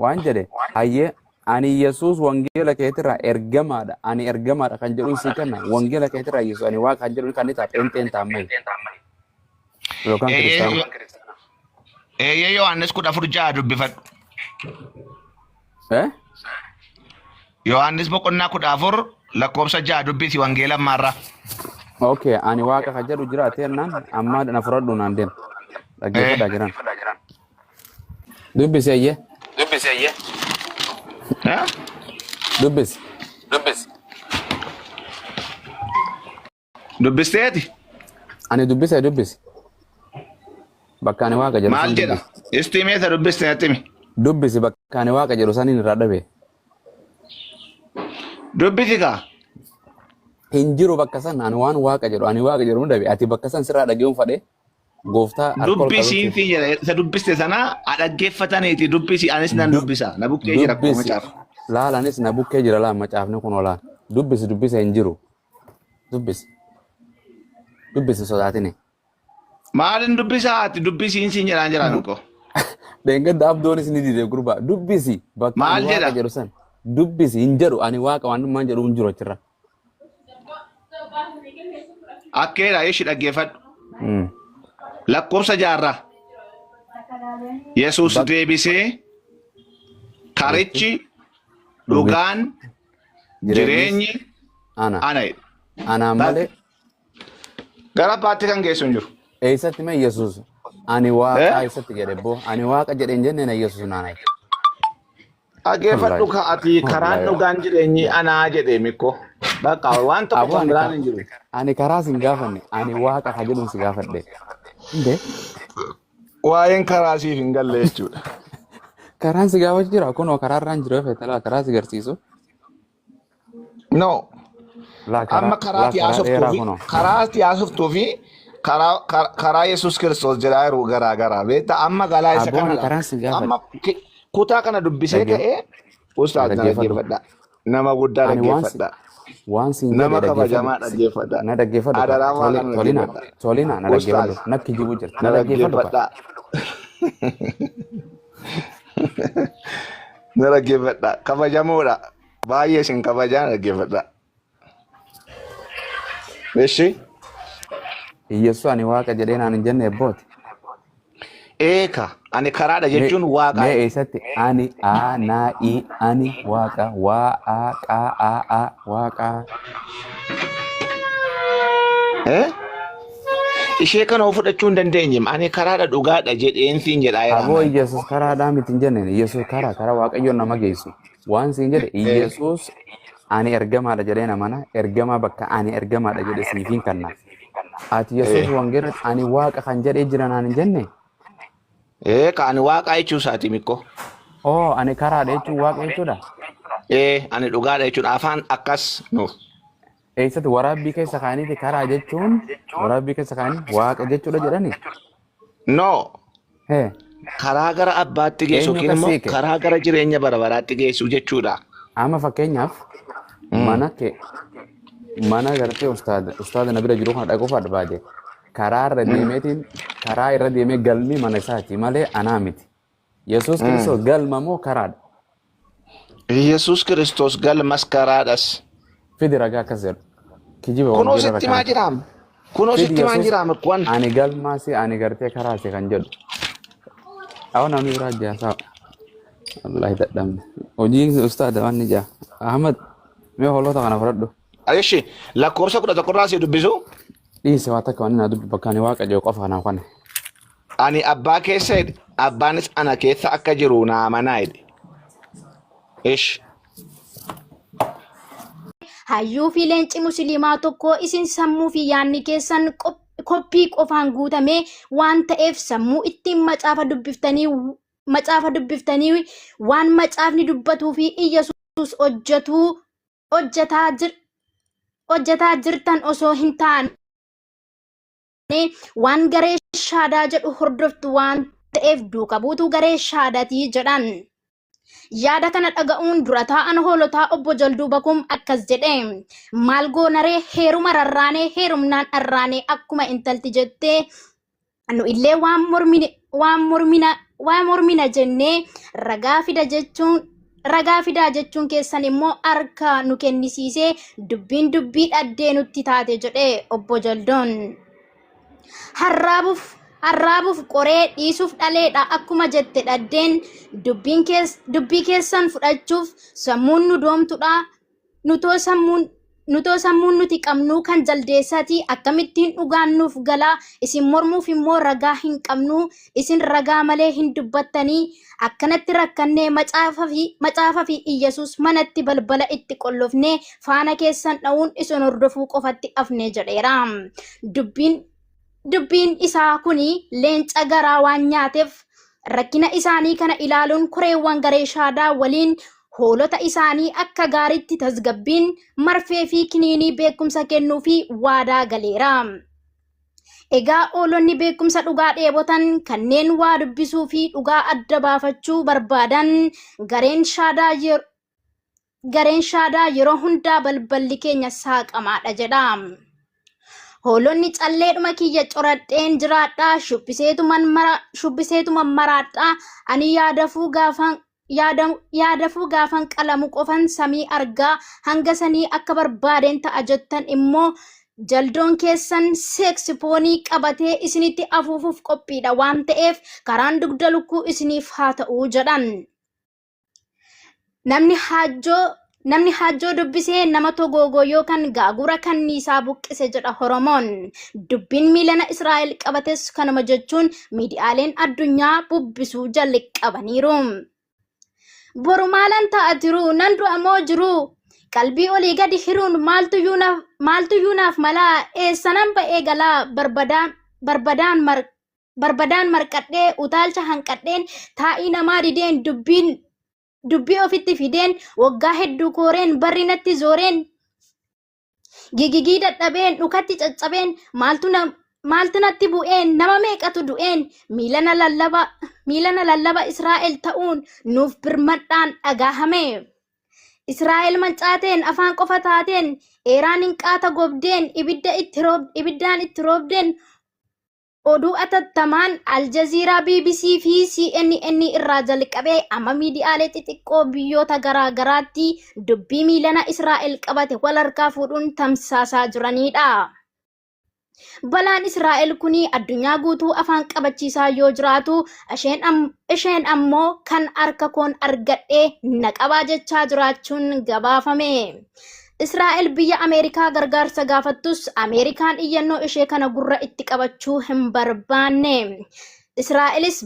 waan jedhe hayyee ani Yesuus wangeela keetirraa ergamaadha ani ergamaadha kan jedhu si kenna wangeela keetirraa Yesuus ani waa kan jedhu kan isaa phenxeen taammee yookaan kiristaana Yohaannis 14 dubbifadhu. Yohaannis boqonnaa 14 lakkoofsa 6 dubbisi wangeela marra. Okay, ani waaqa kan jedhu jiraate naan amma na furadhu naan deem. Dhaggeeffadhaa jiran. Dubbisi ayyee. Dubbisi. Dubbisteeti? Ani dubbisi. Bakka ani waaqa jedhu. Maal jedha? Istimeeta dubbisteetimi. Dubbisi bakka ani waaqa jedhu saniin irraa dhabe. Dubbisi kaa? Hinjiru bakka san ani waan waaqa jedhu ani waaqa jedhu dhabe ati bakka san sirraa dhageewun fadhe gooftaa dubbisiin fi jedha isa dubbiste sana dhaggeeffataniiti dubbisi anis nan dubbisa na bukkee jira akkuma macaaf. Laalanis na bukkee jira laan macaafni kun olaan dubbisi hinjiru. Dubbisi sodaatini. Maalin dubbisaa ati dubbisiin siin jedhaan jiraan ko. Dengedda abdoonis ni dide gurba dubbisi bakka ani waaqa jedhu san dubbisi hinjiru ani waaqa waan dhummaan jedhu hinjiru achirra. Akkeedha yeshi dhaggeeffadhu. Lakkoofsa 6 Yesuus deebisee karichi dhugaan jireenyi ana malee gara baatti kan geessu hin jiru. Eessatti mee Yesuus ani waaqa eessatti jedhe boo ani waaqa jedheen jenneen Yesuus naanay. Dhaggeeffadhu ati karaan dhugaan jireenyi anaa jedhee mikko. Bakka waan tokko kan biraan hin jiru. Ani karaa sin gaafanne ani waaqa ka jedhuun si gaafadhe. Inde waa'een karaa siif hin galle jechuudha. Karaan si gaafachuu jira kunoo karaa irraan jiru feetala karaa si garsiisu. No. Amma karaa yaasoftuu fi karaa Yesuus Kiristoos jedhaa yeroo garaa beekta amma galaa isa kana amma kutaa kana dubbisee ka'ee ustaad na dhaggeeffadha. Nama guddaa dhaggeeffadha. Nama kabajamaa dhaggeeffadha. Na dhaggeeffadha. Adaraa waan tolina na dhaggeeffadha. Nakki jibu jira. Na dhaggeeffadha. Na dhaggeeffadha. Kabajamoodha. Baay'ee isin kabajaa dhaggeeffadha. Beeshi? Yesuus ani waaqa jedhee naan hin jenne ebbooti. Eeka ani karaadha jechuun waaqa. Mee eessatti ani ani waaqa waaqa. Ishee kana of fudhachuu hin dandeenye ani karaadha dhugaadha jedheen siin jedhaa jira. Aboo Yesuus karaadhaa miti hin jenne Yesuus karaa waaqayyoon nama geessu. Waan siin jedhe Yesuus ani ergamaadha jedhee namana ergamaa bakka ani ergamaadha jedhe siifiin kanna. Ati Yesuus wangeera ani waaqa kan jedhee jira naan hin jenne. Ka ani waaqa jechuu isaati mikko. Ani karaadha jechuun waaqa jechuudha. Ani dhugaadha jechuudha afaan akkas nuuf. Eessatti waraabbii keessa kaaniiti karaa jechuun waraabbii keessa kaanii waaqa jechuudha jedhani. No. Karaa gara abbaatti geessu yookiin immoo karaa gara jireenya bara baraatti geessu jechuudha. Amma fakkeenyaaf mana gartee ustaada na bira jiru kana dhaquu barbaade karaa irra deemee galmi mana isaati malee anaa miti. Yesuus Kiristoos galma moo karaadha? Yesuus Kiristoos galmas karaadhas. Fidi ragaa akkas jedhu. Kunoo sitti maa jiraam? Ani galmaasi ani gartee karaasi kan jedhu. Awwan namni biraa jaasaa. Wallahi dadhabne. Hojiin ustaada waan ni jaa. Ahmad mee hoolota kana fudhadhu. Ayeshi lakkoofsa 11 irraa si dubbisu. Dhiise waa takka waan na dubbi bakka ani waaqa jedhu qofa kana kone. Ani abbaa keessa jedhe abbaanis ana keessa akka jiru naa amanaa jedhe. Hayyuu fi leenci musliimaa tokko isin sammuu fi yaadni keessan koppii qofaan guutame waan ta'eef sammuu ittiin macaafa dubbiftanii waan macaafni dubbatuu fi Yesuus hojjetaa jirtan osoo hin taane waan garee shaadaa jedhu hordoftu waan ta'eef duuka buutuu garee shaadaatii jedhan. Yaada kana dhaga'uun dura taa'an hoolotaa obbo Jalduu Bakum akkas jedhe. Maal goonaree heeruma rarraanee heerumnaan arraanee akkuma intalti jettee nu illee waan mormina mormina jennee ragaa fidaa jechuun keessan immoo harka nu kennisiisee dubbiin dubbii dhaddee nutti taate jedhee obbo Jaldoon. Harraabuuf qoree dhiisuuf dhaleedha akkuma jette dhaddeen dubbii keessan fudhachuuf sammuun nu doomtudha nutoo sammuun nuti qabnu kan jaldeessati akkamittiin dhugaannuuf galaa isin mormuuf immoo ragaa hin qabnu isin ragaa malee hin dubbattanii akkanatti rakkannee macaafa fi Iyyesuus manatti balbala itti qollofnee faana keessan dha'uun isin hordofuu qofatti afnee jedheera. Dubbiin isaa kuni leenca garaa waan nyaateef rakkina isaanii kana ilaaluun koreewwan garee shaadaa waliin hoolota isaanii akka gaariitti tasgabbiin marfee fi kiniinii beekumsa kennuu fi waadaa galeera. Egaa hoolonni beekumsa dhugaa dheebotan kanneen waa dubbisuu fi dhugaa adda baafachuu barbaadan gareen shaadaa yeroo hundaa balballi keenya saaqamaadha jedha. Hoolonni calleedhuma kiyya coradheen jiraadhaa shubbiseetuman maraadhaa ani yaadafuu gaafan qalamu qofan samii argaa hanga sanii akka barbaadeen ta'a jettan immoo jaldoon keessan seeksifoonii qabatee isinitti afuufuuf qophiidha waan ta'eef karaan dugda lukkuu isiniif haa ta'uu jedhan. Namni haajjoo dubbisee nama togoogoo yookaan gaagura kanniisaa buqqise jedha Oromoon. Dubbiin miilana Israa'el qabates kanuma jechuun miidiyaaleen addunyaa bubbisuu jalqabaniiru. Boru maalan ta'a jiru nan du'a moo jiru qalbii olii gadi hiruun maaltu yuunaaf malaa eessanan ba'ee galaa barbadaan marqadhee utaalcha hanqadheen taa'ii namaa dideen dubbii ofitti fideen waggaa hedduu kooreen barri natti zooreen gigigii dadhabeen dhukatti caccabeen maaltu natti bu'een nama meeqatu du'een miilana lallaba Israa'el ta'uun nuuf birmadhaan dhagahame. Israa'el mancaateen afaan qofa taateen eeraan hinqaata gobdeen ibiddaan itti roobdeen oduu atattamaan Aljaziiraa BBC fi CNN irraa jalqabee amma miidiyaalee xixiqqoo biyyoota garaa garaatti dubbii miilana Israa'el qabate wal harkaa fuudhuun tamsaasaa jiranidha. Balaan Israa'el kuni addunyaa guutuu afaan qabachiisaa yoo jiraatu isheen ammoo kan harka koon argadhee naqabaa jechaa jiraachuun gabaafame. Israa'el biyya Ameerikaa gargaarsa gaafattus Ameerikaan iyyannoo ishee kana gurra itti qabachuu hin barbaanne. Israa'elis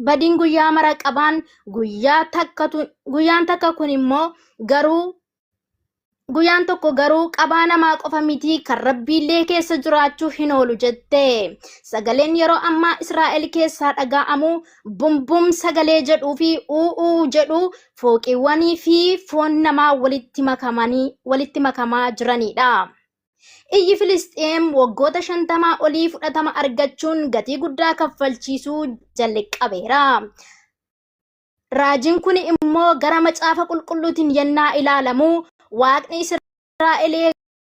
badiin guyyaa mara qabaan guyyaan takka kun immoo guyyaan tokko garuu qabaa namaa qofa miti kan rabbiillee keessa jiraachuu hin oolu jette. Sagaleen yeroo ammaa Israa'el keessaa dhaga'amu bumbum sagalee jedhuu fi u'uu jedhu fooqiiwwanii fi foon namaa walitti makamaa jiranidha. Iyyi Filisxeem waggoota 50 olii fudhatama argachuun gatii guddaa kaffalchiisuu jalqabeera. Raajiin kun immoo gara macaafa qulqulluutiin yennaa ilaalamu Waaqni Israa'el